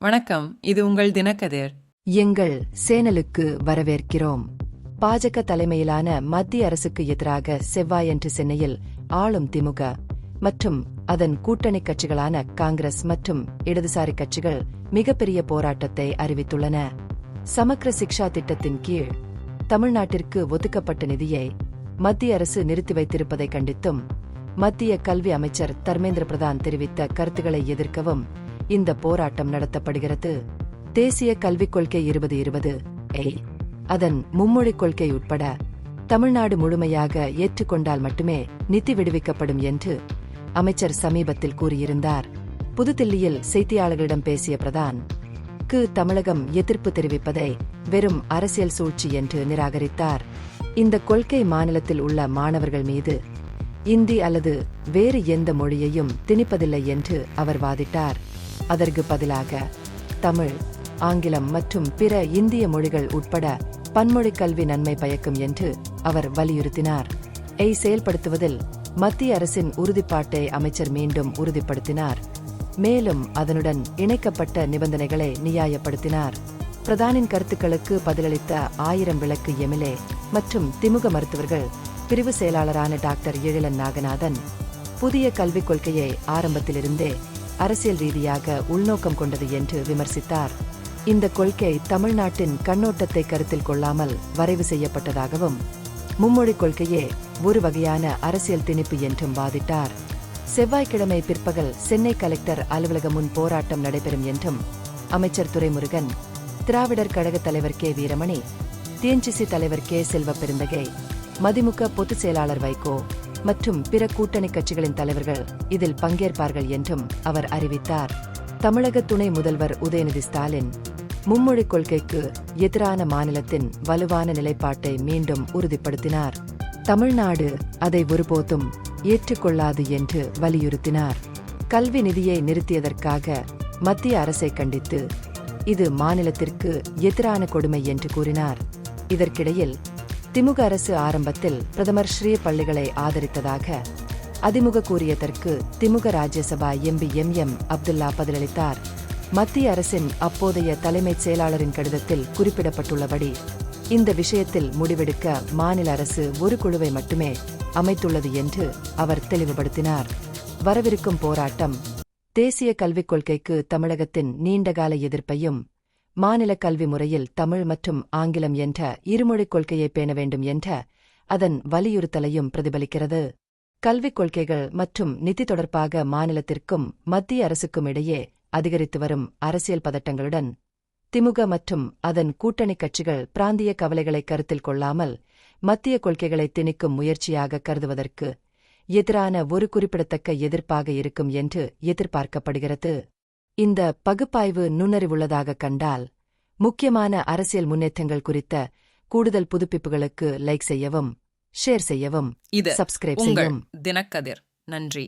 வணக்கம், இது உங்கள் தினக்கதிர். எங்கள் சேனலுக்கு வரவேற்கிறோம். பாஜக தலைமையிலான மத்திய அரசுக்கு எதிராக செவ்வாயன்று சென்னையில் ஆளும் திமுக மற்றும் அதன் கூட்டணி கட்சிகளான காங்கிரஸ் மற்றும் இடதுசாரி கட்சிகள் மிகப்பெரிய போராட்டத்தை அறிவித்துள்ளன. சமக்ர சிக்ஷா திட்டத்தின் கீழ் தமிழ்நாட்டிற்கு ஒதுக்கப்பட்ட நிதியை மத்திய அரசு நிறுத்தி வைத்திருப்பதை கண்டித்தும் மத்திய கல்வி அமைச்சர் தர்மேந்திர பிரதான் தெரிவித்த கருத்துக்களை எதிர்க்கவும் இந்த போராட்டம் நடத்தப்படுகிறது. தேசிய கல்விக் கொள்கை 2020 அதன் மும்மொழிக் கொள்கை உட்பட தமிழ்நாடு முழுமையாக ஏற்றுக்கொண்டால் மட்டுமே நிதி விடுவிக்கப்படும் என்று அமைச்சர் சமீபத்தில் கூறியிருந்தார். புதுதில்லியில் செய்தியாளர்களிடம் பேசிய பிரதான் தமிழகம் எதிர்ப்பு தெரிவிப்பதை வெறும் அரசியல் சூழ்ச்சி என்று நிராகரித்தார். இந்த கொள்கை மாநிலத்தில் உள்ள மாணவர்கள் மீது இந்தி அல்லது வேறு எந்த மொழியையும் திணிப்பதில்லை என்று அவர் வாதிட்டார். அதற்கு பதிலாக தமிழ், ஆங்கிலம் மற்றும் பிற இந்திய மொழிகள் உட்பட பன்மொழி கல்வி நன்மை பயக்கும் என்று அவர் வலியுறுத்தினார். செயல்படுத்துவதில் மத்திய அரசின் உறுதிப்பாட்டை அமைச்சர் மீண்டும் உறுதிப்படுத்தினார். மேலும் அதனுடன் இணைக்கப்பட்ட நிபந்தனைகளை நியாயப்படுத்தினார். பிரதானின் கருத்துக்களுக்கு பதிலளித்த 1000 விளக்கு எம்எல்ஏ மற்றும் திமுக மருத்துவர்கள் பிரிவு செயலாளரான டாக்டர் எழிலன் நாகநாதன் புதிய கல்விக் கொள்கையை ஆரம்பத்திலிருந்தே அரசியல் ரீதியாக உள்நோக்கம் கொண்டது என்று விமர்சித்தார். இந்த கொள்கை தமிழ்நாட்டின் கண்ணோட்டத்தை கருத்தில் கொள்ளாமல் வரைவு செய்யப்பட்டதாகவும் மும்மொழிக் கொள்கையே ஒரு வகையான அரசியல் திணிப்பு என்றும் வாதிட்டார். செவ்வாய்க்கிழமை பிற்பகல் சென்னை கலெக்டர் அலுவலகம் முன் போராட்டம் நடைபெறும் என்றும் அமைச்சர் துரைமுருகன், திராவிடர் கழக தலைவர் கே வீரமணி, டிஎன்சிசி தலைவர் கே செல்வ பெருந்தகை, மதிமுக பொதுச் செயலாளர் வைகோ மற்றும் பிற கூட்டணி கட்சிகளின் தலைவர்கள் இதில் பங்கேற்பார்கள் என்றும் அவர் அறிவித்தார். தமிழக துணை முதல்வர் உதயநிதி ஸ்டாலின் மும்மொழிக் கொள்கைக்கு எதிரான மாநிலத்தின் வலுவான நிலைப்பாட்டை மீண்டும் உறுதிப்படுத்தினார். தமிழ்நாடு அதை ஒருபோதும் ஏற்றுக்கொள்ளாது என்று வலியுறுத்தினார். கல்வி நிதியை நிறுத்தியதற்காக மத்திய அரசை கண்டித்து இது மாநிலத்திற்கு எதிரான கொடுமை என்று கூறினார். இதற்கிடையில் திமுக அரசு ஆரம்பத்தில் பிரதமர் ஸ்ரீ பள்ளிகளை ஆதரித்ததாக அதிமுக கூறியதற்கு திமுக ராஜ்யசபா எம்பி எம் அப்துல்லா பதிலளித்தார். மத்திய அரசின் அப்போதைய தலைமைச் செயலாளரின் கடிதத்தில் குறிப்பிடப்பட்டுள்ளபடி இந்த விஷயத்தில் முடிவெடுக்க மாநில அரசு ஒரு குழுவை மட்டுமே அமைத்துள்ளது என்று அவர் தெளிவுபடுத்தினார். வரவிருக்கும் போராட்டம் தேசிய கல்விக் கொள்கைக்கு தமிழகத்தின் நீண்டகால எதிர்ப்பையும் மாநில கல்வி முறையில் தமிழ் மற்றும் ஆங்கிலம் என்ற இருமொழிக் கொள்கையை பேண வேண்டும் என்ற அதன் வலியுறுத்தலையும் பிரதிபலிக்கிறது. கல்விக் கொள்கைகள் மற்றும் நிதி தொடர்பாக மாநிலத்திற்கும் மத்திய அரசுக்கும் இடையே அதிகரித்து வரும் அரசியல் பதட்டங்களுடன் திமுக மற்றும் அதன் கூட்டணி கட்சிகள் பிராந்திய கவலைகளை கருத்தில் கொள்ளாமல் மத்திய கொள்கைகளை திணிக்கும் முயற்சியாக கருதுவதற்கு எதிரான ஒரு குறிப்பிடத்தக்க எதிர்ப்பாக இருக்கும் என்று எதிர்பார்க்கப்படுகிறது. இந்த பகுப்பாய்வு நுண்ணறிவுள்ளதாக கண்டால் முக்கியமான அரசியல் முன்னேற்றங்கள் குறித்த கூடுதல் புதுப்பிப்புகளுக்கு லைக் செய்யவும், ஷேர் செய்யவும், இது சப்ஸ்கிரைப் உங்கள் செய்யவும். தினக்கதிர். நன்றி.